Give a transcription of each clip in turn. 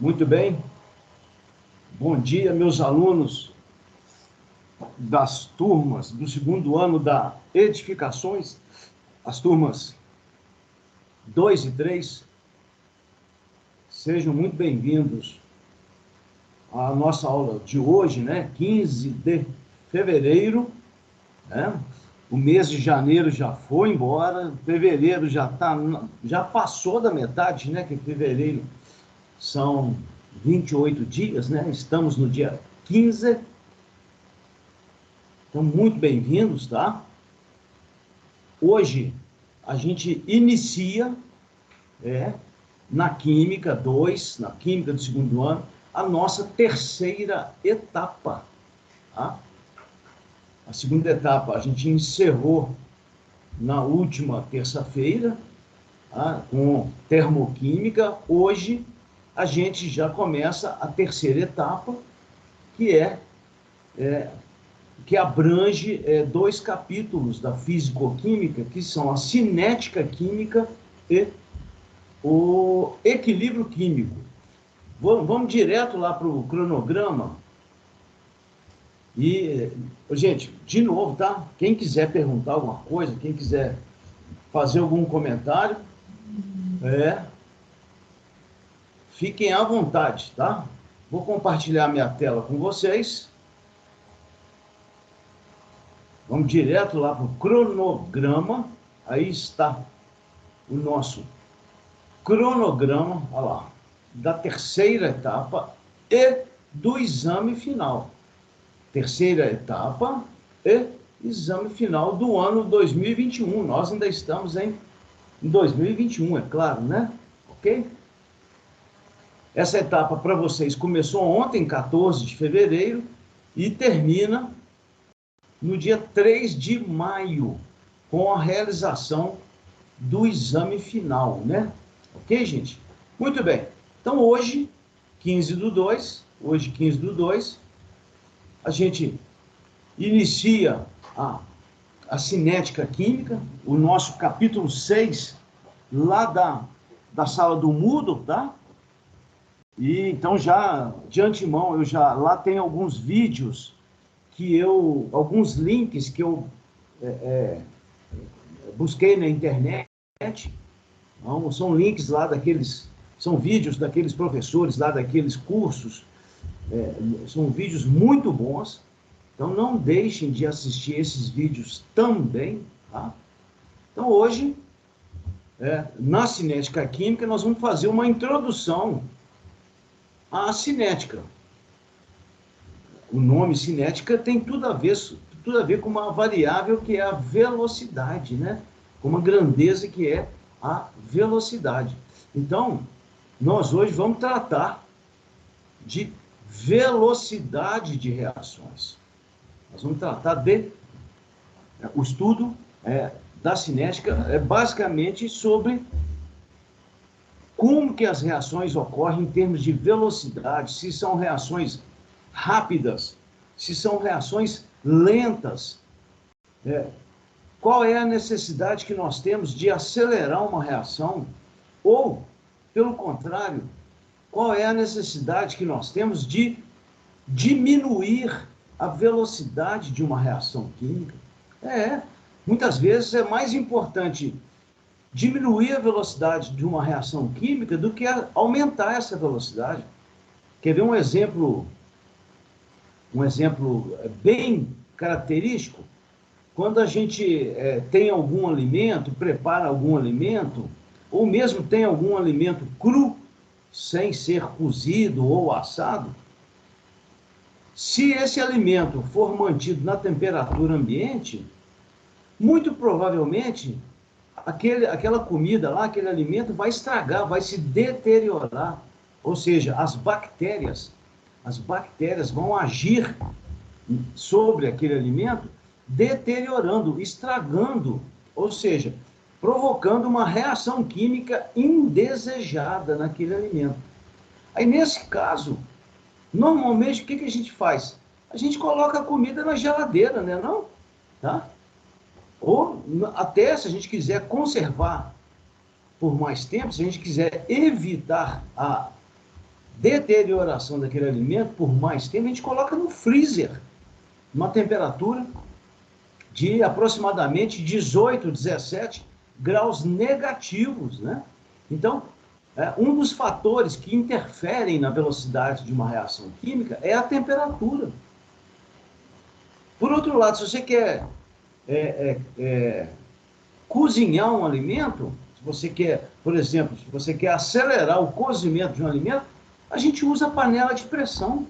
Muito bem. Bom dia, meus alunos das turmas do segundo ano da Edificações, as turmas 2 e 3. Sejam muito bem-vindos à nossa aula de hoje, né? 15 de fevereiro, né? O mês de janeiro já foi embora, fevereiro já passou da metade, né? Que fevereiro são 28 dias, né? Estamos no dia 15. Então, muito bem-vindos, tá? Hoje a gente inicia, na Química 2, na Química do segundo ano, a nossa terceira etapa, tá? A segunda etapa a gente encerrou na última terça-feira, tá? Com termoquímica. Hoje a gente já começa a terceira etapa, que abrange 2 capítulos da fisicoquímica, que são a cinética química e o equilíbrio químico. Vamos direto lá para o cronograma. E, gente, de novo, tá? Quem quiser perguntar alguma coisa, quem quiser fazer algum comentário, fiquem à vontade, tá? Vou compartilhar minha tela com vocês. Vamos direto lá para o cronograma. Aí está o nosso cronograma, olha lá, da terceira etapa e do exame final. Terceira etapa e exame final do ano 2021. Nós ainda estamos em 2021, é claro, né? Ok? Essa etapa para vocês começou ontem, 14 de fevereiro, e termina no dia 3 de maio, com a realização do exame final, né? Ok, gente? Muito bem. Então, hoje, 15/2, a gente inicia a cinética química, o nosso capítulo 6, lá da sala do Moodle, tá? E então, já de antemão, lá tem alguns vídeos alguns links que eu busquei na internet. Então, são links lá são vídeos daqueles professores lá daqueles cursos, são vídeos muito bons. Então, não deixem de assistir esses vídeos também, tá? Então, hoje, na cinética química, nós vamos fazer uma introdução à cinética. O nome cinética tem tudo a ver com uma variável que é a velocidade, né? Com uma grandeza que é a velocidade. Então, nós hoje vamos tratar de velocidade de reações. Nós vamos tratar o estudo da cinética basicamente sobre como que as reações ocorrem em termos de velocidade, se são reações rápidas, se são reações lentas, qual é a necessidade que nós temos de acelerar uma reação, ou, pelo contrário, qual é a necessidade que nós temos de diminuir a velocidade de uma reação química. Muitas vezes é mais importante diminuir a velocidade de uma reação química do que aumentar essa velocidade. Quer ver um exemplo bem característico? Quando a gente tem algum alimento, prepara algum alimento, ou mesmo tem algum alimento cru, sem ser cozido ou assado, se esse alimento for mantido na temperatura ambiente, muito provavelmente aquela comida lá, aquele alimento vai estragar, vai se deteriorar. Ou seja, as bactérias vão agir sobre aquele alimento, deteriorando, estragando, ou seja, provocando uma reação química indesejada naquele alimento. Aí, nesse caso, normalmente, o que a gente faz? A gente coloca a comida na geladeira, né, não? Tá? Ou até, se a gente quiser conservar por mais tempo, se a gente quiser evitar deterioração daquele alimento por mais tempo, a gente coloca no freezer, uma temperatura de aproximadamente 18, 17 graus negativos, né? Então, um dos fatores que interferem na velocidade de uma reação química é a temperatura. Por outro lado, se você quer cozinhar um alimento, se você quer, por exemplo, se você quer acelerar o cozimento de um alimento, a gente usa a panela de pressão.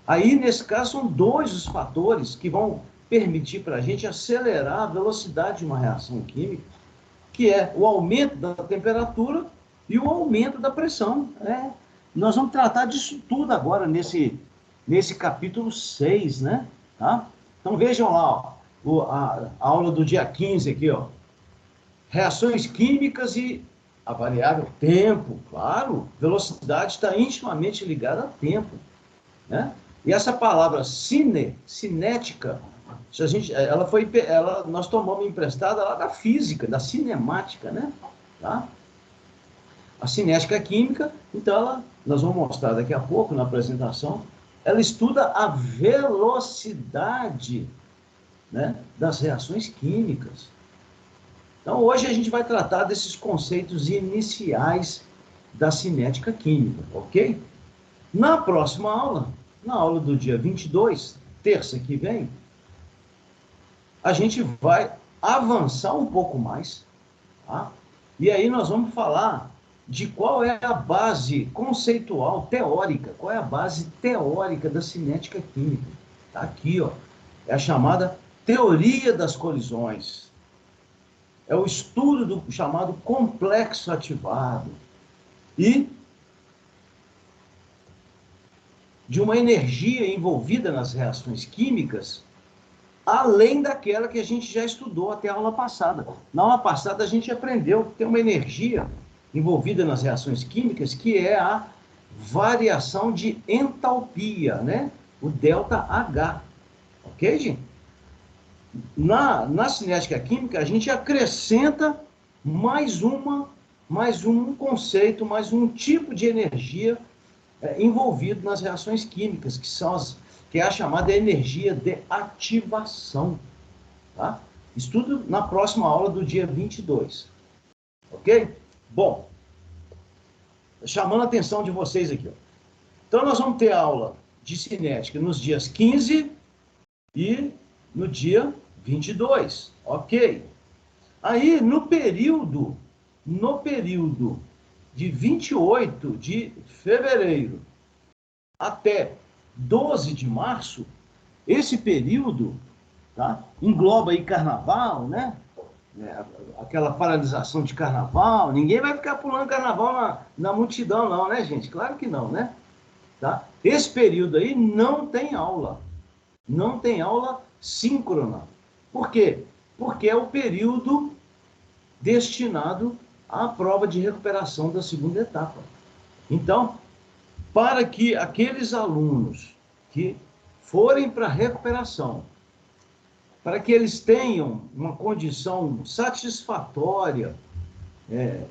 Aí, nesse caso, são dois os fatores que vão permitir para a gente acelerar a velocidade de uma reação química, que é o aumento da temperatura e o aumento da pressão. Nós vamos tratar disso tudo agora nesse capítulo 6, né? Tá? Então, vejam lá, ó, a aula do dia 15 aqui, ó. Reações químicas e a variável tempo, claro, velocidade está intimamente ligada a tempo, né? E essa palavra cinética, nós tomamos emprestada lá da física, da cinemática, né? Tá? A cinética química, então, nós vamos mostrar daqui a pouco na apresentação, ela estuda a velocidade, né, das reações químicas. Então, hoje a gente vai tratar desses conceitos iniciais da cinética química, ok? Na próxima aula, na aula do dia 22, terça que vem, a gente vai avançar um pouco mais, tá? E aí nós vamos falar de qual é a base conceitual, teórica, qual é a base teórica da cinética química. Está aqui, ó, é a chamada teoria das colisões. É o estudo do chamado complexo ativado e de uma energia envolvida nas reações químicas, além daquela que a gente já estudou até a aula passada. Na aula passada a gente aprendeu que tem uma energia envolvida nas reações químicas, que é a variação de entalpia, né? O ΔH. Ok, gente? Na cinética química, a gente acrescenta mais um conceito, mais um tipo de energia envolvido nas reações químicas, que é a chamada energia de ativação. Tá? Estudo na próxima aula do dia 22. Ok? Bom, chamando a atenção de vocês aqui. Ó. Então, nós vamos ter aula de cinética nos dias 15 e no dia 22. Ok? Aí, no período de 28 de fevereiro até 12 de março, esse período, tá, engloba aí carnaval, né? Aquela paralisação de carnaval, ninguém vai ficar pulando carnaval na multidão não, né, gente? Claro que não, né? Tá? Esse período aí não tem aula síncrona. Por quê? Porque é o período destinado à prova de recuperação da segunda etapa. Então, para que aqueles alunos que forem para a recuperação, para que eles tenham uma condição satisfatória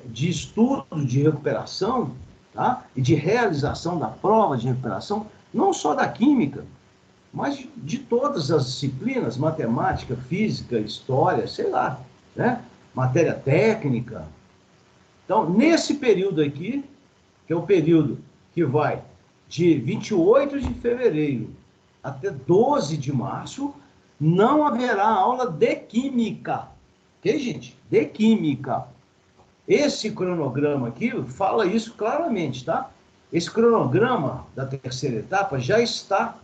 de estudo de recuperação, tá? E de realização da prova de recuperação, não só da química, mas de todas as disciplinas, matemática, física, história, sei lá, né? Matéria técnica. Então, nesse período aqui, que é o período que vai de 28 de fevereiro até 12 de março, não haverá aula de química. Ok, gente? De química. Esse cronograma aqui fala isso claramente, tá? Esse cronograma da terceira etapa já está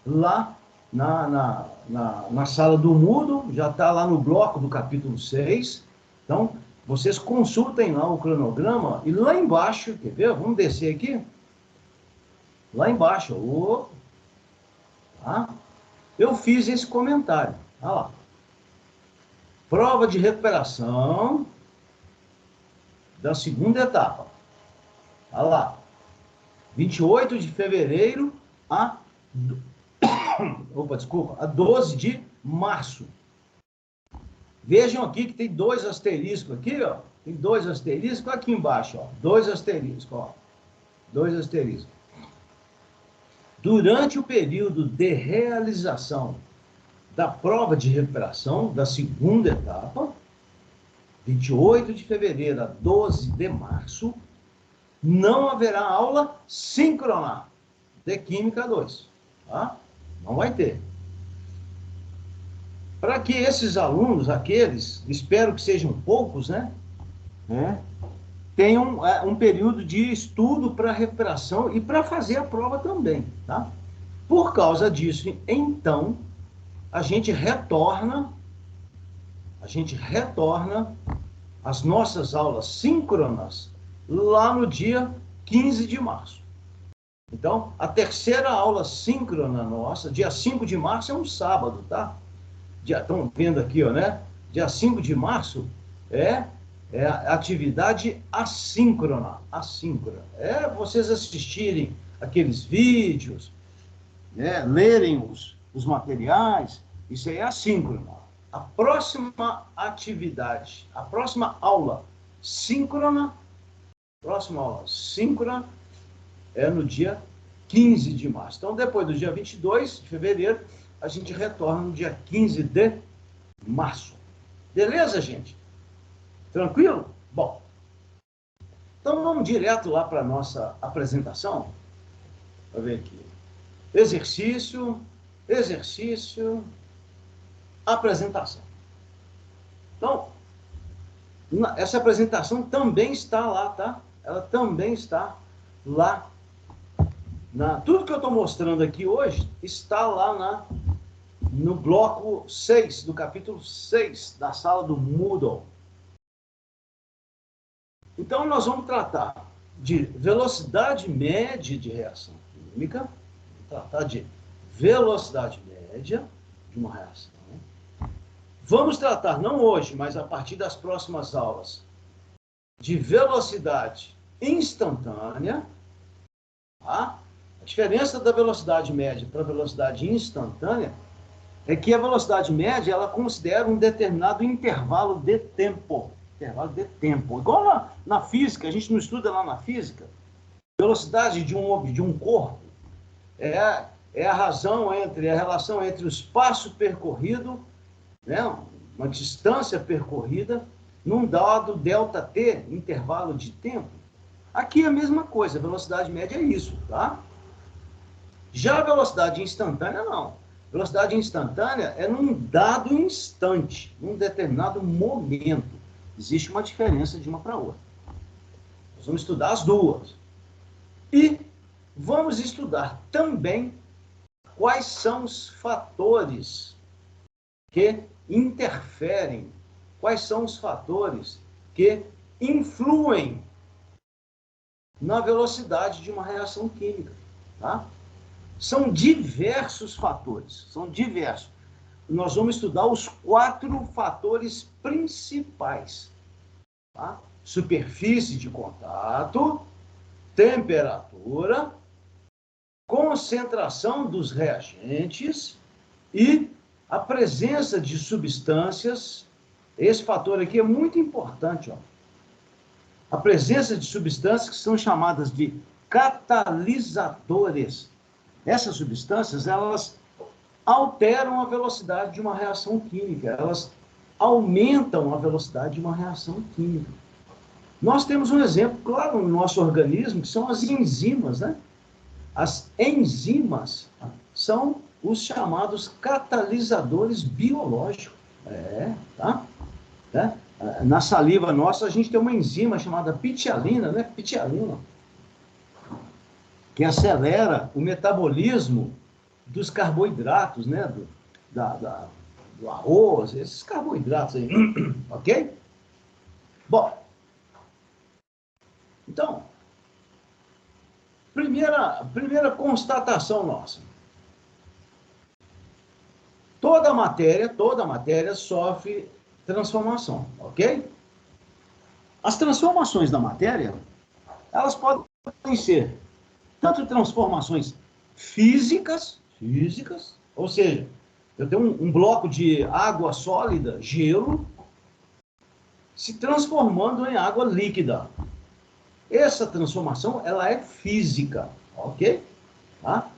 lá na sala do Moodle, já está lá no bloco do capítulo 6. Então, vocês consultem lá o cronograma e lá embaixo, quer ver? Vamos descer aqui. Lá embaixo, tá? Eu fiz esse comentário. Olha lá. Prova de recuperação da segunda etapa. Olha lá. 28 de fevereiro a 12 de março. Vejam aqui que tem dois asteriscos aqui, ó. Tem 2 asteriscos aqui embaixo, ó. 2 asteriscos, ó. 2 asteriscos. Durante o período de realização da prova de recuperação, da segunda etapa, 28 de fevereiro a 12 de março, não haverá aula síncrona de Química 2. Tá? Não vai ter. Para que esses alunos, aqueles, espero que sejam poucos, né? Tenham um período de estudo para recuperação e para fazer a prova também, tá? Por causa disso, então, a gente retorna as nossas aulas síncronas lá no dia 15 de março. Então, a terceira aula síncrona nossa, dia 5 de março, é um sábado, tá? Estão vendo aqui, ó, né? Dia 5 de março é a atividade assíncrona. Assíncrona. É vocês assistirem aqueles vídeos, né? Lerem os materiais, isso aí é assíncrona. A próxima atividade, a próxima aula síncrona, é no dia 15 de março. Então, depois do dia 22 de fevereiro, a gente retorna no dia 15 de março. Beleza, gente? Tranquilo? Bom, então vamos direto lá para a nossa apresentação. Vou ver aqui. Exercício, apresentação. Então, essa apresentação também está lá, tá? Ela também está lá. Tudo que eu estou mostrando aqui hoje está lá no bloco 6, do capítulo 6, da sala do Moodle. Então, nós vamos tratar de velocidade média de reação química, vamos tratar de velocidade média de uma reação. Vamos tratar, não hoje, mas a partir das próximas aulas, de velocidade instantânea. Tá? A diferença da velocidade média para a velocidade instantânea é que a velocidade média, ela considera um determinado intervalo de tempo. Igual na física, a gente não estuda lá na física. Velocidade de um corpo é a relação entre o espaço percorrido, né, uma distância percorrida, num dado ΔT, intervalo de tempo. Aqui é a mesma coisa, a velocidade média é isso, tá? Já a velocidade instantânea, não. Velocidade instantânea é num dado instante, num determinado momento. Existe uma diferença de uma para outra. Nós vamos estudar as duas. E vamos estudar também quais são os fatores que interferem, quais são os fatores que influem na velocidade de uma reação química. Tá? São diversos fatores, são diversos. Nós vamos estudar os 4 fatores principais. Tá? Superfície de contato, temperatura, concentração dos reagentes e a presença de substâncias. Esse fator aqui é muito importante, ó. A presença de substâncias que são chamadas de catalisadores. Essas substâncias, elas alteram a velocidade de uma reação química, elas aumentam a velocidade de uma reação química. Nós temos um exemplo claro no nosso organismo, que são as enzimas, né? As enzimas são os chamados catalisadores biológicos. Tá? Na saliva nossa, a gente tem uma enzima chamada pitialina, né? Pitialina, que acelera o metabolismo dos carboidratos, né? Do arroz, esses carboidratos aí, ok? Bom, então, primeira constatação nossa. Toda matéria sofre transformação, ok? As transformações da matéria, elas podem ser tanto transformações físicas, ou seja, eu tenho um bloco de água sólida, gelo, se transformando em água líquida. Essa transformação, ela é física, ok? Tá?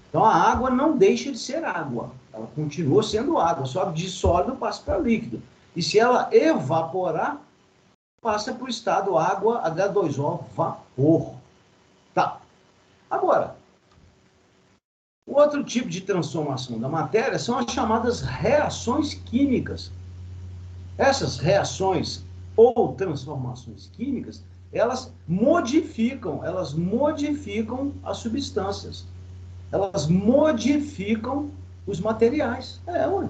Então, a água não deixa de ser água. Ela continua sendo água, só que de sólido passa para líquido. E se ela evaporar, passa para o estado água H2O, vapor. Tá. Agora, o outro tipo de transformação da matéria são as chamadas reações químicas. Essas reações ou transformações químicas, elas modificam as substâncias. Elas modificam os materiais. Ué.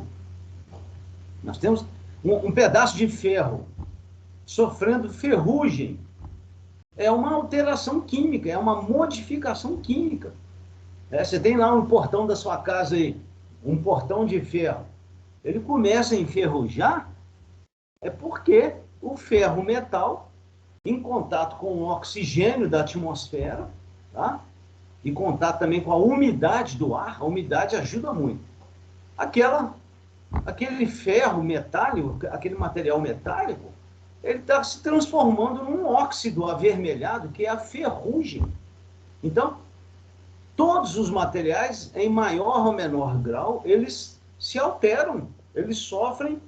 Nós temos um pedaço de ferro sofrendo ferrugem. É uma alteração química, é uma modificação química. Você tem lá um portão da sua casa aí, um portão de ferro. Ele começa a enferrujar, é porque o ferro metal, em contato com o oxigênio da atmosfera, tá? E contato também com a umidade do ar, a umidade ajuda muito. Aquele ferro metálico, aquele material metálico, ele está se transformando num óxido avermelhado, que é a ferrugem. Então, todos os materiais, em maior ou menor grau, eles se alteram, eles sofrem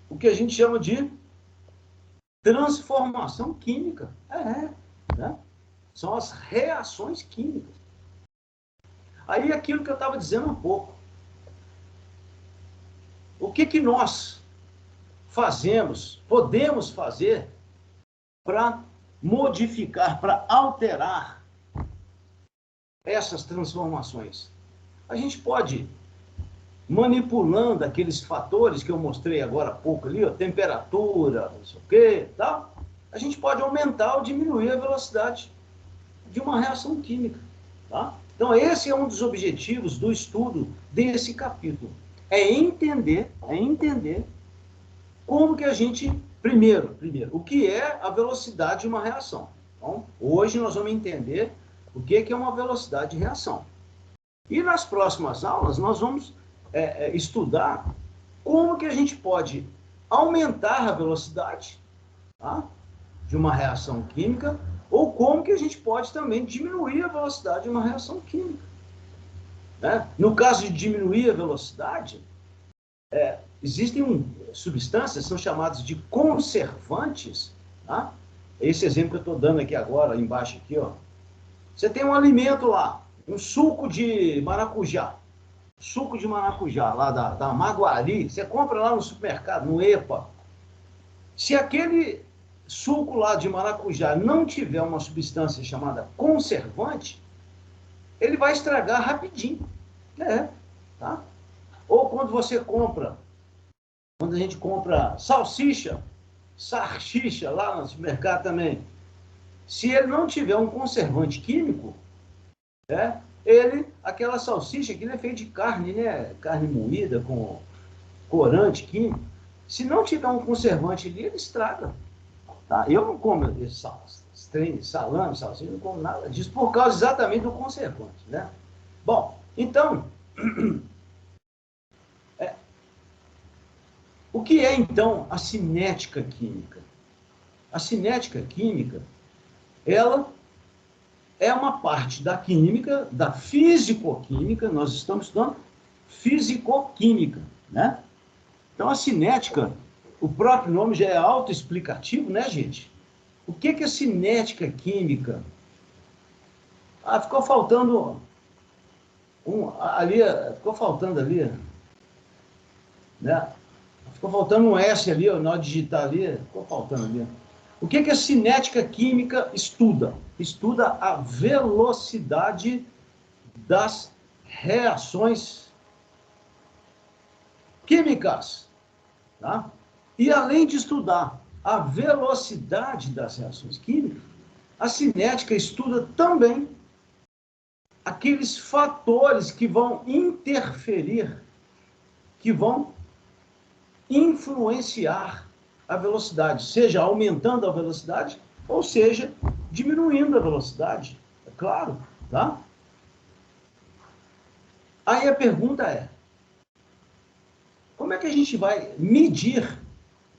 o que a gente chama de transformação química. Né? São as reações químicas. Aí, aquilo que eu estava dizendo há pouco. O que nós podemos fazer para modificar, para alterar essas transformações? A gente pode, manipulando aqueles fatores que eu mostrei agora há pouco ali, temperatura, não sei o quê, tal, a gente pode aumentar ou diminuir a velocidade de uma reação química. Tá? Então, esse é um dos objetivos do estudo desse capítulo. É entender como que a gente... Primeiro, o que é a velocidade de uma reação. Então, hoje nós vamos entender o que é uma velocidade de reação. E nas próximas aulas nós vamos estudar como que a gente pode aumentar a velocidade, tá, de uma reação química, ou como que a gente pode também diminuir a velocidade de uma reação química. Né? No caso de diminuir a velocidade, existem substâncias, são chamadas de conservantes. Tá? Esse exemplo que eu estou dando aqui agora, embaixo aqui, ó. Você tem um alimento lá, um suco de maracujá. Suco de maracujá, lá da Maguari. Você compra lá no supermercado, no EPA. Se aquele suco lá de maracujá não tiver uma substância chamada conservante, ele vai estragar rapidinho. Tá? Ou quando a gente compra salsicha lá no supermercado também, se ele não tiver um conservante químico, aquela salsicha, aquilo é feito de carne, né? Carne moída com corante químico. Se não tiver um conservante ali, ele estraga. Tá? Eu não como salame, salsicha, não como nada disso, por causa exatamente do conservante. Né? Bom, então, o que é, então, a cinética química? A cinética química, ela é uma parte da química, da fisicoquímica, nós estamos estudando fisicoquímica, né? Então, a cinética, o próprio nome já é autoexplicativo, né, gente? O que é cinética química? Ficou faltando ficou faltando ali, né? Ficou faltando um S ali, na hora de digitar ali, ficou faltando ali. O que a cinética química estuda? Estuda a velocidade das reações químicas. Tá? E além de estudar a velocidade das reações químicas, a cinética estuda também aqueles fatores que vão interferir, que vão influenciar a velocidade, seja aumentando a velocidade, ou seja, diminuindo a velocidade, é claro, tá? Aí a pergunta é, como é que a gente vai medir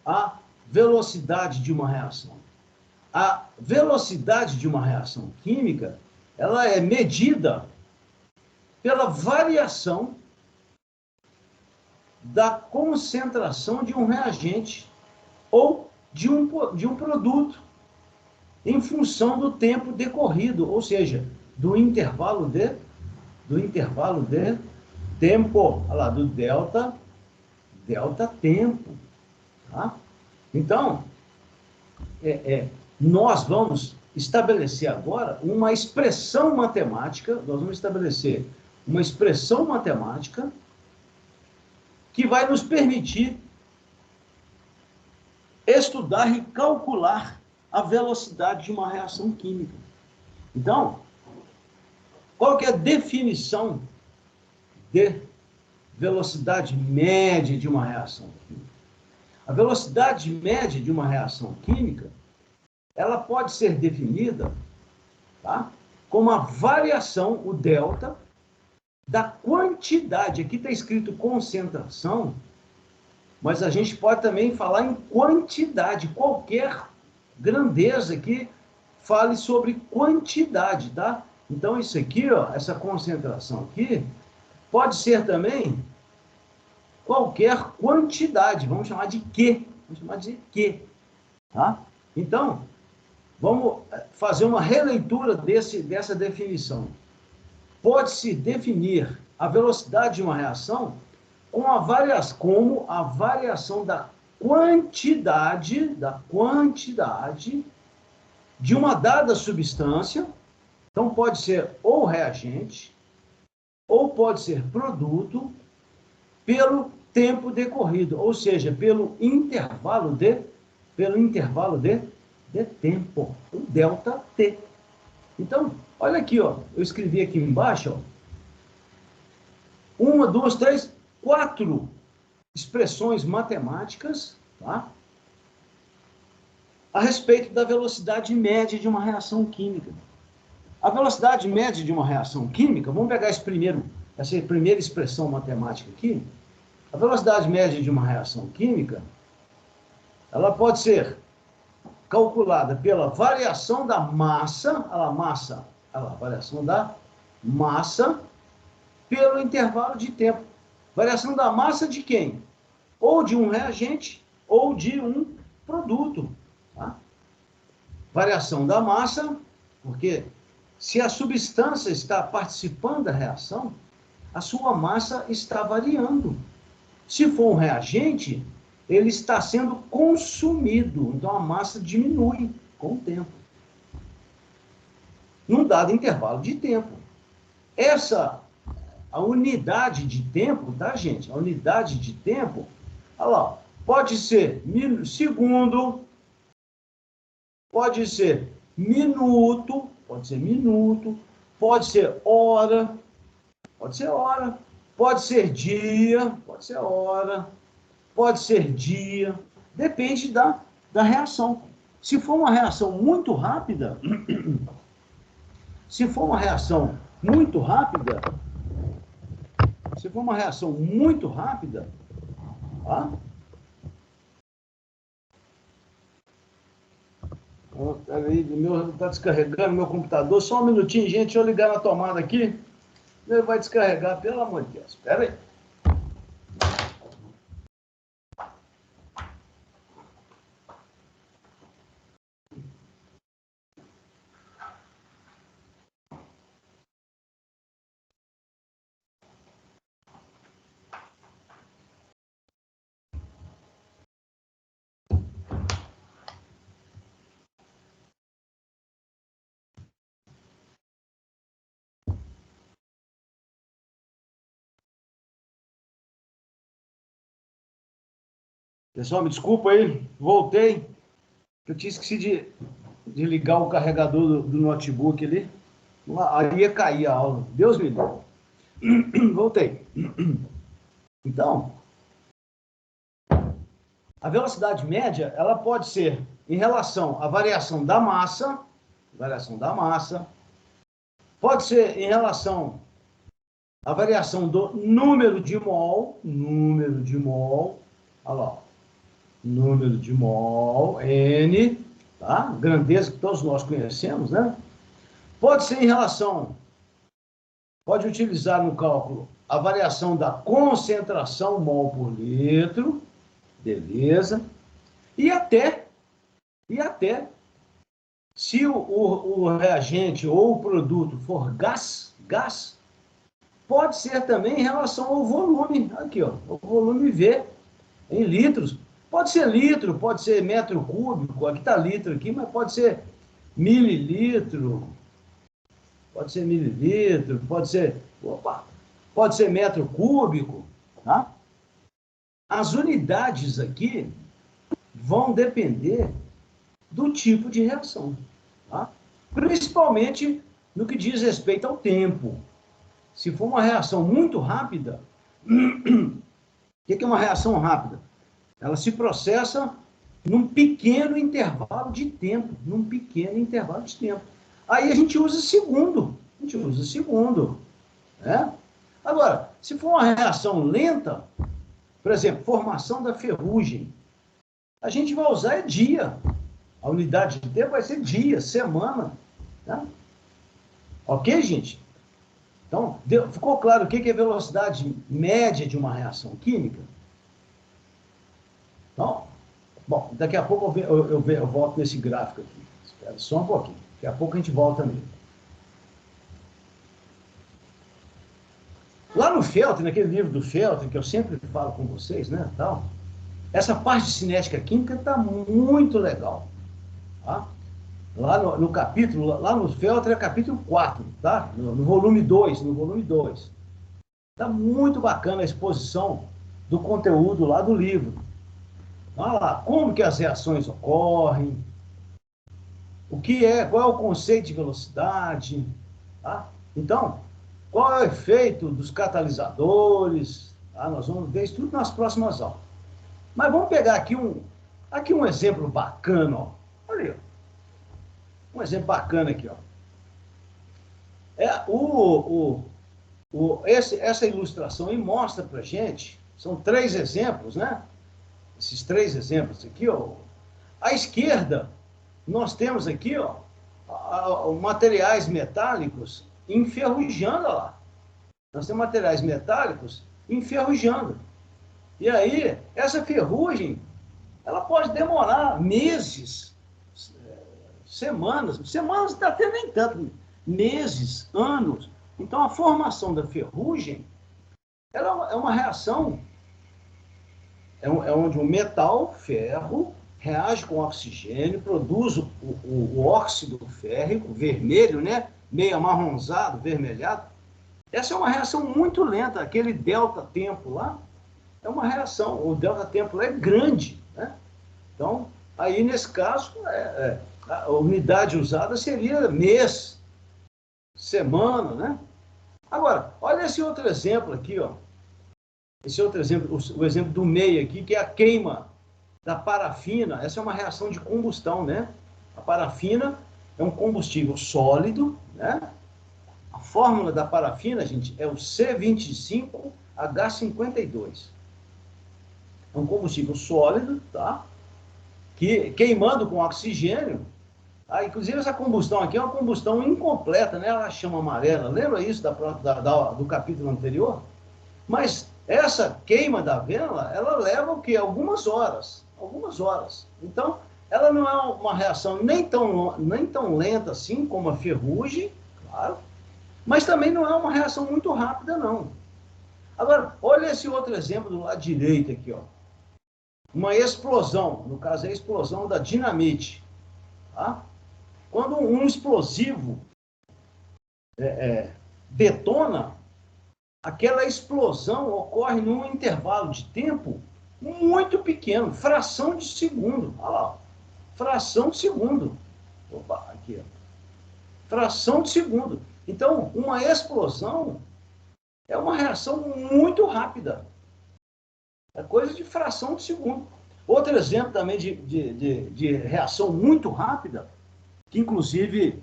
a velocidade de uma reação? A velocidade de uma reação química, ela é medida pela variação da concentração de um reagente ou de um produto em função do tempo decorrido, ou seja, do intervalo de tempo, olha lá, do delta tempo, tá? Então, nós vamos estabelecer agora uma expressão matemática, nós vamos estabelecer uma expressão matemática que vai nos permitir estudar e calcular a velocidade de uma reação química. Então, qual que é a definição de velocidade média de uma reação química? A velocidade média de uma reação química, ela pode ser definida, tá, como a variação, o delta, da quantidade. Aqui está escrito concentração, mas a gente pode também falar em quantidade, qualquer grandeza que fale sobre quantidade, tá? Então, isso aqui, ó, essa concentração aqui, pode ser também qualquer quantidade, vamos chamar de Q, vamos chamar de Q, tá? Então, vamos fazer uma releitura dessa definição. Pode-se definir a velocidade de uma reação como a variação da quantidade de uma dada substância. Então, pode ser ou reagente, ou pode ser produto, pelo tempo decorrido, ou seja, pelo intervalo de tempo, o delta T. Então, olha aqui, ó, eu escrevi aqui embaixo, ó, 1, 2, 3, 4 expressões matemáticas, tá, a respeito da velocidade média de uma reação química. A velocidade média de uma reação química, vamos pegar essa primeira expressão matemática aqui. A velocidade média de uma reação química, ela pode ser calculada pela variação da massa, variação da massa pelo intervalo de tempo. Variação da massa de quem? Ou de um reagente, ou de um produto. Tá? Variação da massa, porque se a substância está participando da reação, a sua massa está variando. Se for um reagente, ele está sendo consumido, então a massa diminui com o tempo. Num dado intervalo de tempo. A unidade de tempo, tá, gente? A unidade de tempo, olha lá, pode ser segundo, pode ser minuto, pode ser hora, pode ser dia, pode ser dia, depende da reação. Se for uma reação muito rápida, tá? Peraí, está descarregando meu computador, só um minutinho, gente, deixa eu ligar na tomada aqui, ele vai descarregar, pelo amor de Deus, espera aí. Pessoal, me desculpa aí, voltei. Eu tinha esquecido de ligar o carregador do notebook ali. Aí ia cair a aula. Deus me livre. Voltei. Então, a velocidade média, ela pode ser em relação à variação da massa, pode ser em relação à variação do número de mol, olha lá, número de mol, N, tá? Grandeza que todos nós conhecemos, né? Pode ser em relação, pode utilizar no cálculo a variação da concentração mol por litro, beleza? E até, se o reagente ou o produto for gás, pode ser também em relação ao volume, aqui, ó, o volume V, em litros. Pode ser litro, pode ser metro cúbico, aqui está litro aqui, mas pode ser mililitro, pode ser metro cúbico, tá? As unidades aqui vão depender do tipo de reação, tá? Principalmente no que diz respeito ao tempo. Se for uma reação muito rápida, o que é uma reação rápida? Ela se processa num pequeno intervalo de tempo, Aí a gente usa segundo, né? Agora, se for uma reação lenta, por exemplo, formação da ferrugem, a gente vai usar dia. A unidade de tempo vai ser dia, semana, tá? Ok, gente? Então, ficou claro o que é a velocidade média de uma reação química? Então, bom, daqui a pouco eu volto nesse gráfico aqui. Espera só um pouquinho. Daqui a pouco a gente volta nele. Lá no Feltrin, naquele livro do Feltrin, que eu sempre falo com vocês, né, tal, essa parte de cinética química está muito legal. Tá? Lá no capítulo, lá no Feltrin é capítulo 4, tá? No volume 2, Está muito bacana a exposição do conteúdo lá do livro. Olha lá, como que as reações ocorrem, qual é o conceito de velocidade, tá? Então, qual é o efeito dos catalisadores, tá? Nós vamos ver isso tudo nas próximas aulas. Mas vamos pegar aqui um exemplo bacana, ó. Olha aí, ó. Um exemplo bacana aqui, ó. Essa ilustração aí mostra pra gente, são 3 exemplos, né? Esses 3 exemplos aqui, ó. À esquerda, nós temos aqui, ó, materiais metálicos enferrujando, ó lá. Nós temos materiais metálicos enferrujando. E aí, essa ferrugem, ela pode demorar meses, semanas até nem tanto, meses, anos. Então, a formação da ferrugem, ela é uma reação, é onde o metal, ferro, reage com oxigênio, produz o óxido férrico, vermelho, né? Meio amarronzado, vermelhado. Essa é uma reação muito lenta, aquele delta-tempo lá, é uma reação, o delta-tempo é grande, né? Então, aí nesse caso, a unidade usada seria mês, semana, né? Agora, olha esse outro exemplo aqui, ó. Esse outro exemplo, o exemplo do meio aqui, que é a queima da parafina. Essa é uma reação de combustão, né? A parafina é um combustível sólido, né? A fórmula da parafina, gente, é o C25H52. É um combustível sólido, tá? Que queimando com oxigênio, tá? Inclusive essa combustão aqui é uma combustão incompleta, né? Ela chama amarela. Lembra isso do capítulo anterior? Mas essa queima da vela, ela leva o quê? Algumas horas. Então, ela não é uma reação nem tão lenta assim como a ferrugem, claro, mas também não é uma reação muito rápida, não. Agora, olha esse outro exemplo do lado direito aqui, ó. Uma explosão, no caso é a explosão da dinamite, tá? Quando um explosivo detona, aquela explosão ocorre num intervalo de tempo muito pequeno, fração de segundo. Olha lá, fração de segundo. Opa, aqui, ó. Fração de segundo. Então, uma explosão é uma reação muito rápida. É coisa de fração de segundo. Outro exemplo também de reação muito rápida, que inclusive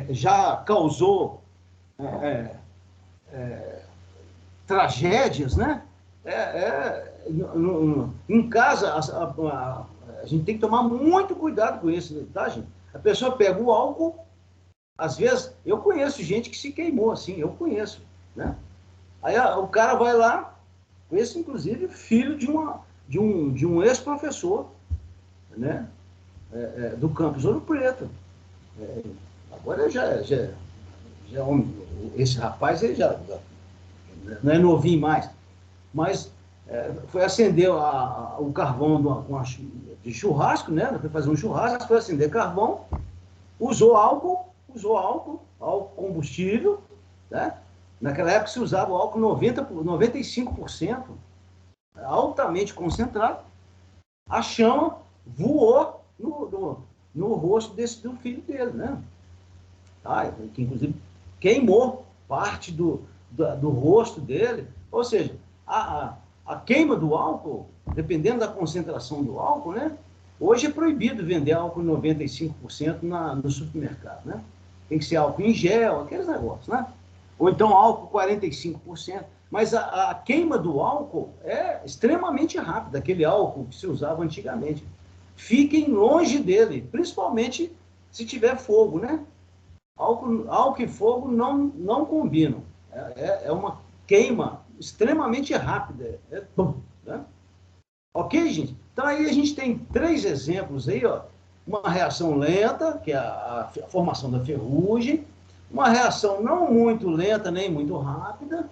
já causou tragédias, né? Em casa, a gente tem que tomar muito cuidado com isso, tá, gente? A pessoa pega o álcool, às vezes, eu conheço gente que se queimou assim, eu conheço, né? Aí o cara vai lá, conheço inclusive filho de um ex-professor, né? Do campus Ouro Preto. Agora esse rapaz ele já não é novinho mais, mas foi acender o carvão de churrasco, né? Foi fazer um churrasco, foi acender carvão, usou álcool combustível, né? Naquela época se usava o álcool 95%, altamente concentrado. A chama voou no rosto do filho dele, né? Que inclusive queimou parte do rosto dele. Ou seja, a queima do álcool, dependendo da concentração do álcool, né? Hoje é proibido vender álcool 95% no supermercado, né? Tem que ser álcool em gel, aqueles negócios, né? Ou então álcool 45%. Mas a queima do álcool é extremamente rápida, aquele álcool que se usava antigamente. Fiquem longe dele, principalmente se tiver fogo, né? Álcool e fogo não combinam. É uma queima extremamente rápida. Né? Ok, gente? Então aí a gente tem 3 exemplos aí, ó. Uma reação lenta, que é a formação da ferrugem, uma reação não muito lenta nem muito rápida,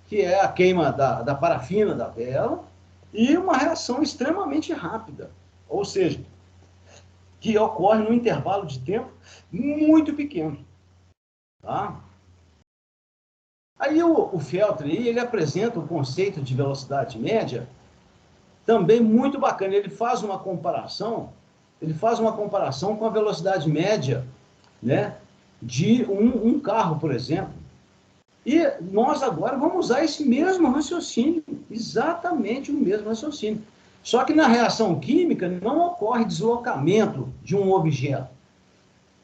que é a queima da parafina da vela, e uma reação extremamente rápida, ou seja, que ocorre num intervalo de tempo muito pequeno. Tá? Aí o Feltri, ele apresenta o conceito de velocidade média, também muito bacana. Ele faz uma comparação com a velocidade média, né, de um carro, por exemplo. E nós agora vamos usar esse mesmo raciocínio, exatamente o mesmo raciocínio. Só que na reação química não ocorre deslocamento de um objeto.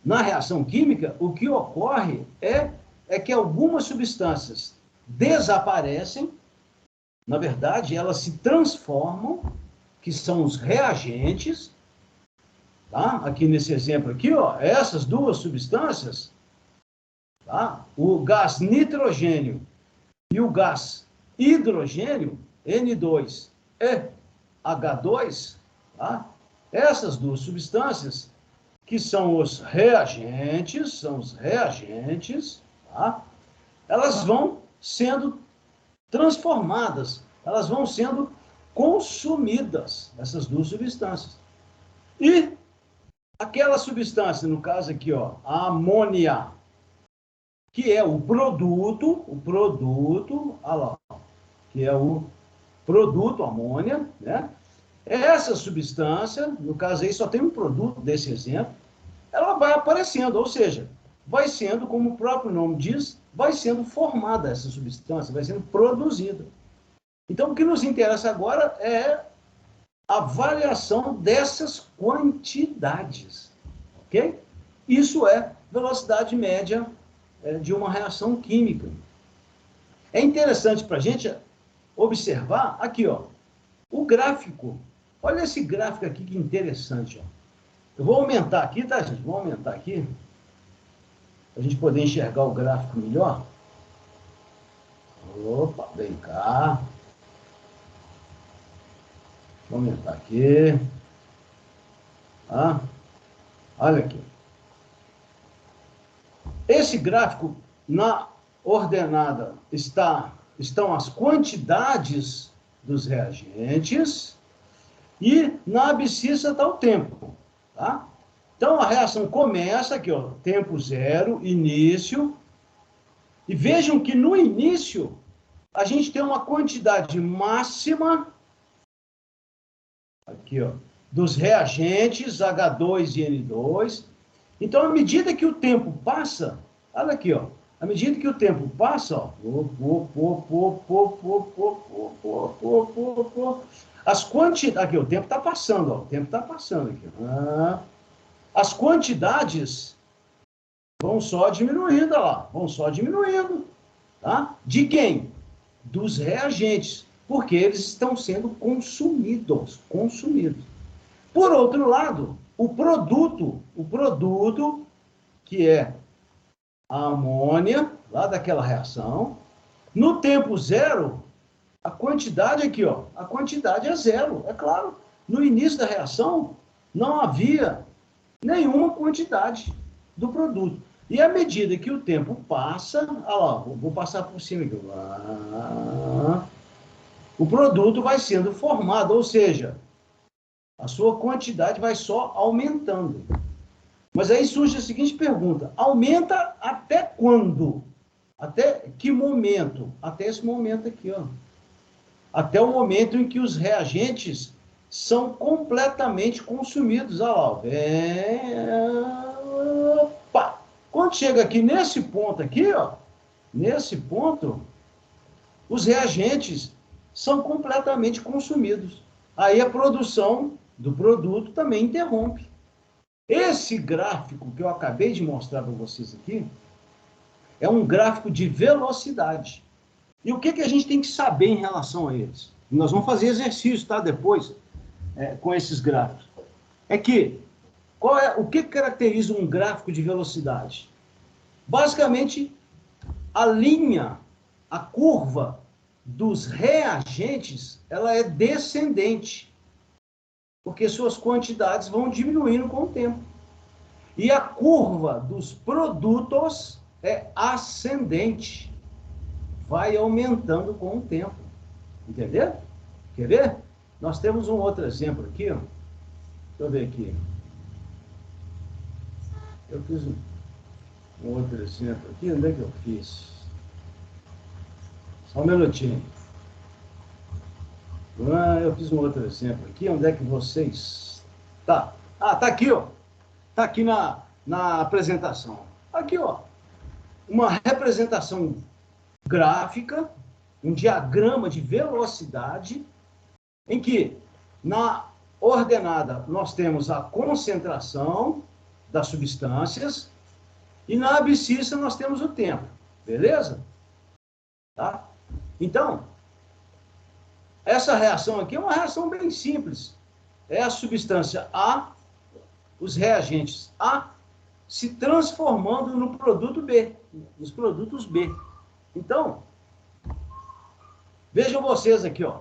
Na reação química, o que ocorre é que algumas substâncias desaparecem, na verdade, elas se transformam, que são os reagentes. Tá? Aqui nesse exemplo aqui, ó, essas 2 substâncias, tá? O gás nitrogênio e o gás hidrogênio, N2 e H2, tá? Essas 2 substâncias, que são os reagentes, tá? Elas vão sendo transformadas, elas vão sendo consumidas, essas 2 substâncias. E aquela substância, no caso aqui, ó, a amônia, que é o produto, olha lá, que é o produto amônia, né? Essa substância, no caso aí só tem um produto desse exemplo, ela vai aparecendo, ou seja, vai sendo, como o próprio nome diz, vai sendo formada essa substância, vai sendo produzida. Então, o que nos interessa agora é a variação dessas quantidades, ok? Isso é velocidade média de uma reação química. É interessante para a gente observar aqui, ó, o gráfico. Olha esse gráfico aqui que interessante, ó. Eu vou aumentar aqui, tá, gente? Vou aumentar aqui, para a gente poder enxergar o gráfico melhor. Opa, vem cá. Vou aumentar aqui. Ah, olha aqui. Esse gráfico, na ordenada, estão as quantidades dos reagentes e na abscissa está o tempo. Tá? Então, a reação começa aqui, ó, tempo 0, início. E vejam que no início, a gente tem uma quantidade máxima, aqui, ó, dos reagentes H2 e N2. Então, à medida que o tempo passa, olha aqui, ó, à medida que o tempo passa, ó, as quantidades, aqui, o tempo está passando, ó, o tempo está passando aqui. As quantidades vão só diminuindo, olha lá, vão só diminuindo, tá? De quem? Dos reagentes. porque eles estão sendo consumidos. Por outro lado, o produto que é a amônia, lá daquela reação, no tempo zero, a quantidade aqui, ó, a quantidade é zero, é claro. No início da reação, não havia nenhuma quantidade do produto. E à medida que o tempo passa, olha lá, vou passar por cima aqui, o produto vai sendo formado, ou seja, a sua quantidade vai só aumentando. Mas aí surge a seguinte pergunta: aumenta até quando? Até que momento? Até esse momento aqui, ó. Até o momento em que os reagentes são completamente consumidos. Olha lá, opa! Quando chega aqui nesse ponto aqui, ó, nesse ponto, os reagentes são completamente consumidos. Aí a produção do produto também interrompe. Esse gráfico que eu acabei de mostrar para vocês aqui é um gráfico de velocidade. E o que a gente tem que saber em relação a eles? Nós vamos fazer exercício, tá? Depois, com esses gráficos. É que, o que caracteriza um gráfico de velocidade? Basicamente, a linha, a curva dos reagentes, ela é descendente, porque suas quantidades vão diminuindo com o tempo. E a curva dos produtos é ascendente, vai aumentando com o tempo. Entendeu? Quer ver? Nós temos um outro exemplo aqui, ó. Deixa eu ver aqui. Eu fiz um outro exemplo aqui. Onde é que eu fiz? Só um minutinho. Eu fiz um outro exemplo aqui. Onde é que vocês... Tá. Ah, tá aqui, ó. Tá aqui na apresentação. Aqui, ó. Uma representação gráfica, um diagrama de velocidade, em que na ordenada nós temos a concentração das substâncias e na abscissa nós temos o tempo. Beleza? Tá? Então, essa reação aqui é uma reação bem simples. É a substância A, os reagentes A, se transformando no produto B, nos produtos B. Então, vejam vocês aqui, ó.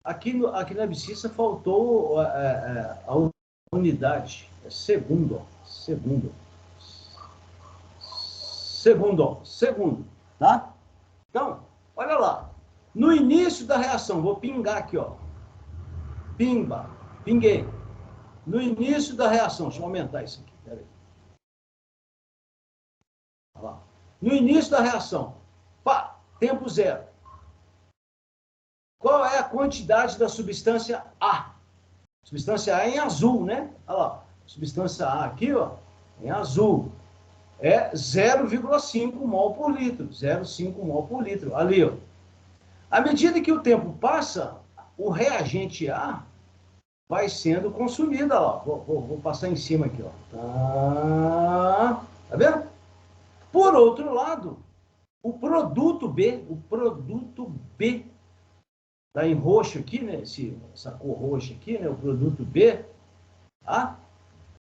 Aqui na abscissa faltou a unidade. É segundo, tá? Então, olha lá. No início da reação, vou pingar aqui, ó. Pimba, pinguei. No início da reação, deixa eu aumentar isso aqui, peraí. Olha lá. No início da reação, pá, tempo zero. Qual é a quantidade da substância A? Substância A é em azul, né? Olha lá. Substância A aqui, ó, em azul. É 0,5 mol por litro. 0,5 mol por litro. Ali, ó. À medida que o tempo passa, o reagente A vai sendo consumido. Olha lá. Vou passar em cima aqui, ó. Tá vendo? Por outro lado, o produto B tá em roxo aqui, né? Essa cor roxa aqui, né? O produto B, tá?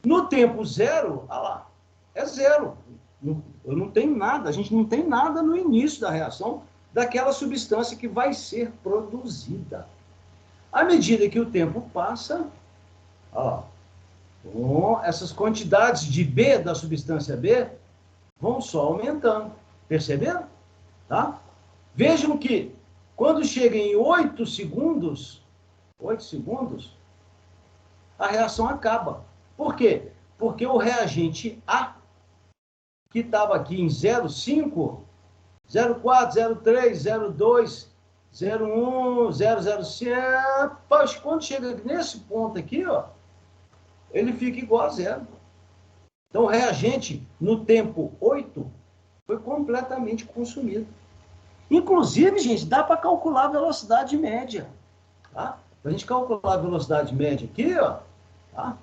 No tempo zero, olha lá, é zero. Eu não tenho nada, a gente não tem nada no início da reação daquela substância que vai ser produzida. À medida que o tempo passa, olha lá, essas quantidades de B da substância B vão só aumentando. Perceberam? Tá? Vejam que quando chega em 8 segundos, a reação acaba. Por quê? Porque o reagente A, que estava aqui em 0,5, 0,4, 0,3, 0,2, 0,1, 0,05, quando chega nesse ponto aqui, ó, ele fica igual a zero. Então, o reagente, no tempo 8, foi completamente consumido. Inclusive, gente, dá para calcular a velocidade média. Tá? Para a gente calcular a velocidade média aqui, ó, tá?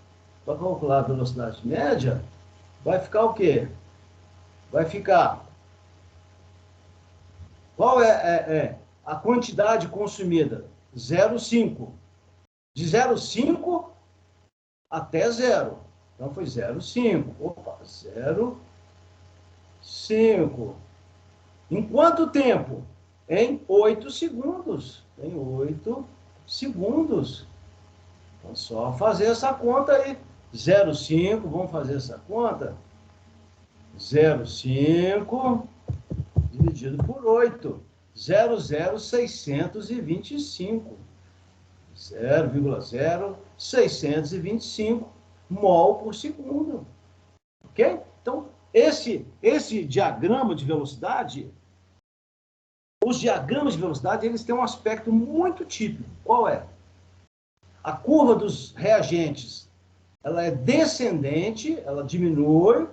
Para calcular a velocidade média, vai ficar o quê? Vai ficar... Qual é a quantidade consumida? 0,5. De 0,5 até 0. Então, foi 0,5. Opa, 0,5. Em quanto tempo? Em 8 segundos. Em 8 segundos. Então, só fazer essa conta aí. 0,5, vamos fazer essa conta. 0,5 dividido por 8. 0,0625. 0,0625 mol por segundo. Ok? Então, esse diagrama de velocidade, os diagramas de velocidade, eles têm um aspecto muito típico. Qual é? A curva dos reagentes, ela é descendente, ela diminui,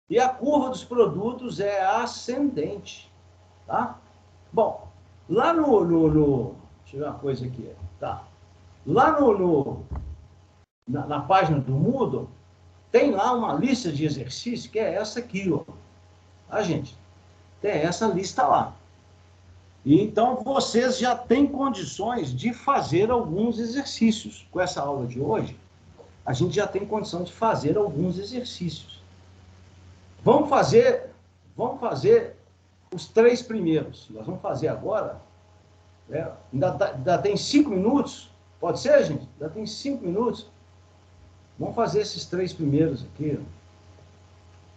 e a curva dos produtos é ascendente. Tá? Bom, lá deixa eu ver uma coisa aqui. Tá? Lá na página do Moodle, tem lá uma lista de exercícios, que é essa aqui, ó. Tá, gente? Tem essa lista lá. E então, vocês já têm condições de fazer alguns exercícios. Com essa aula de hoje, a gente já tem condição de fazer alguns exercícios. Vamos fazer os 3 primeiros. Nós vamos fazer agora. Ainda tem 5 minutos. Pode ser, gente? Ainda tem 5 minutos. Vamos fazer esses 3 primeiros aqui.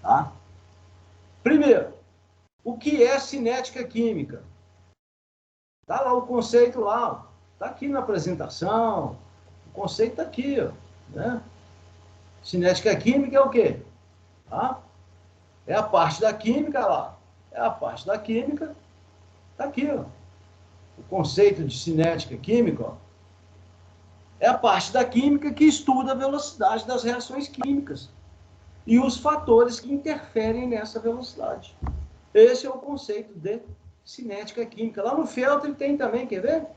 Tá? Primeiro, o que é cinética química? Está lá o conceito lá. Está aqui na apresentação. O conceito está aqui. Ó, né? Cinética química é o quê? Tá? É a parte da química lá. É a parte da química. Está aqui. Ó. O conceito de cinética química, ó, é a parte da química que estuda a velocidade das reações químicas e os fatores que interferem nessa velocidade. Esse é o conceito de cinética química. Lá no Feltri tem também, quer ver?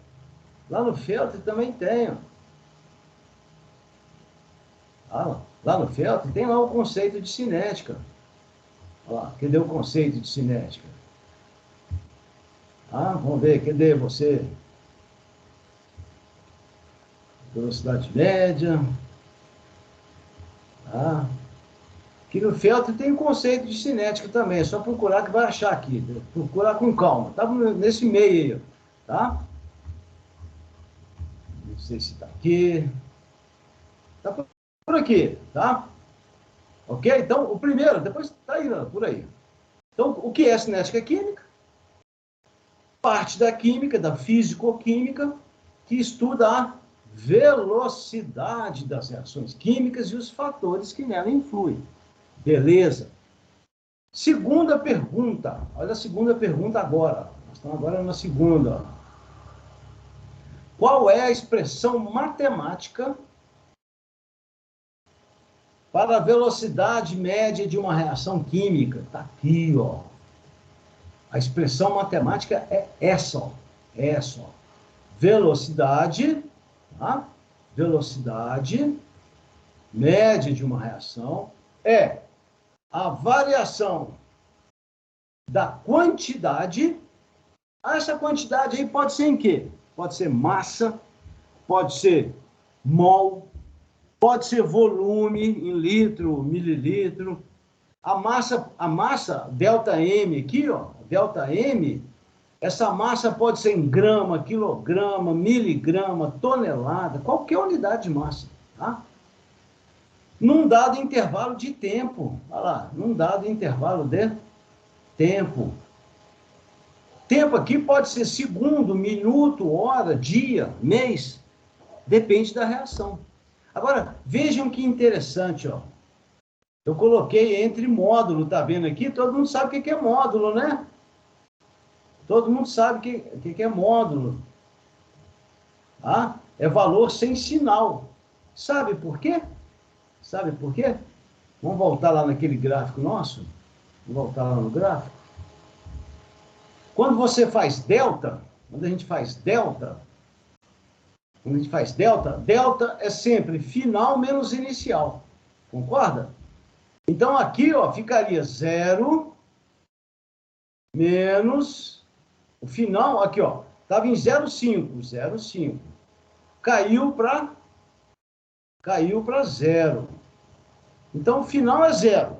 Lá no Feltri também tem. Ó. Lá no Feltri tem lá o conceito de cinética. Ó, cadê o conceito de cinética? Vamos ver, cadê você? Velocidade média. Aqui no Feltri tem o conceito de cinética também. É só procurar que vai achar aqui. Procurar com calma. Tá nesse meio aí, tá? Não sei se está aqui. Está por aqui, tá? Ok? Então, o primeiro, depois está aí, por aí. Então, o que é cinética química? Parte da química, da fisicoquímica, que estuda a velocidade das reações químicas e os fatores que nela influem. Beleza? Segunda pergunta. Olha a segunda pergunta agora. Nós estamos agora na segunda. Qual é a expressão matemática para a velocidade média de uma reação química? Está aqui, ó. A expressão matemática é essa, ó. Essa, ó. Velocidade, tá? Velocidade média de uma reação é a variação da quantidade. Essa quantidade aí pode ser em quê? Pode ser massa, pode ser mol, pode ser volume em litro, mililitro. A massa delta M aqui, ó, delta M, essa massa pode ser em grama, quilograma, miligrama, tonelada, qualquer unidade de massa, tá? Num dado intervalo de tempo. Olha lá, num dado intervalo de tempo. Tempo aqui pode ser segundo, minuto, hora, dia, mês. Depende da reação. Agora, vejam que interessante, ó. Eu coloquei entre módulo, tá vendo aqui? Todo mundo sabe o que é módulo, né? Todo mundo sabe o que é módulo. É valor sem sinal. Sabe por quê? Sabe por quê? Vamos voltar lá naquele gráfico nosso? Vamos voltar lá no gráfico? Quando você faz delta, quando a gente faz delta, delta é sempre final menos inicial. Concorda? Então, aqui, ó, ficaria 0 menos O final, aqui, ó, estava em 0,5, 0,5. Caiu para 0. Então, o final é 0.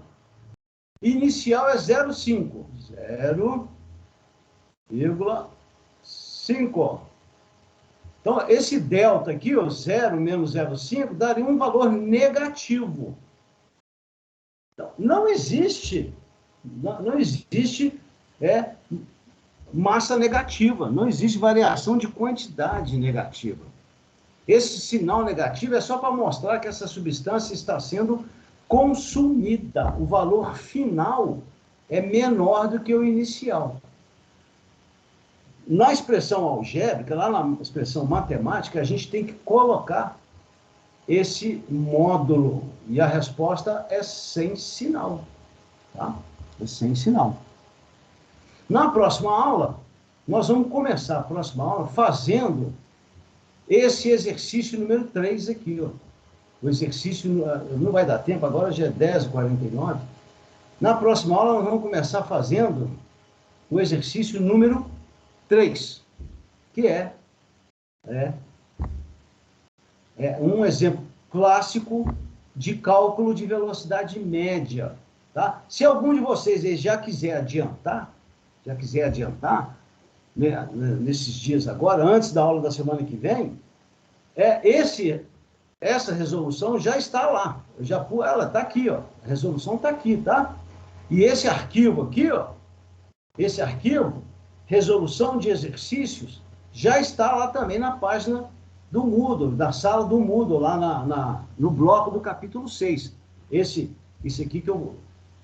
Inicial é 0,5. 0,5. Então, esse delta aqui, ó, 0 menos 0,5, daria um valor negativo. Então, não existe massa negativa, não existe variação de quantidade negativa. Esse sinal negativo é só para mostrar que essa substância está sendo consumida. O valor final é menor do que o inicial. Na expressão algébrica, lá na expressão matemática, a gente tem que colocar esse módulo. E a resposta é sem sinal. Tá? É sem sinal. Na próxima aula, nós vamos começar a próxima aula fazendo esse exercício número 3 aqui, ó. O exercício não vai dar tempo, agora já é 10h49. Na próxima aula, nós vamos começar fazendo o exercício número 3, que é um exemplo clássico de cálculo de velocidade média. Tá? Se algum de vocês já quiser adiantar, né, nesses dias agora, antes da aula da semana que vem, essa resolução já está lá. Ela está aqui, ó. A resolução está aqui, tá? E esse arquivo aqui, ó, esse arquivo, resolução de exercícios, já está lá também na página do Moodle, da sala do Moodle, lá no bloco do capítulo 6. Esse aqui que eu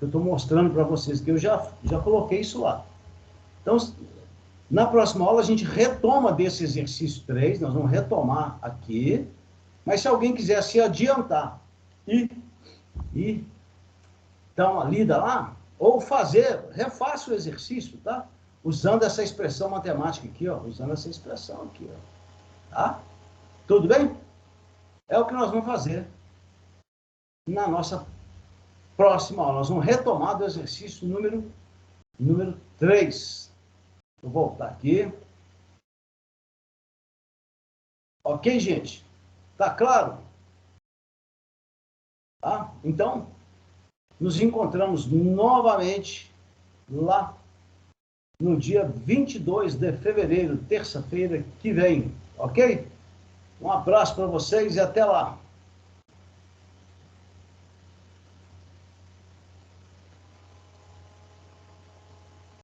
estou mostrando para vocês, que eu já coloquei isso lá. Então, na próxima aula, a gente retoma desse exercício 3, nós vamos retomar aqui, mas se alguém quiser se adiantar e dar uma lida lá, ou refaça o exercício, tá? Usando essa expressão matemática aqui, ó, tá? Tudo bem? É o que nós vamos fazer na nossa próxima aula. Nós vamos retomar do exercício número 3. Vou voltar aqui. Ok, gente? Tá claro? Tá? Então, nos encontramos novamente lá no dia 22 de fevereiro, terça-feira que vem. Ok? Um abraço para vocês e até lá.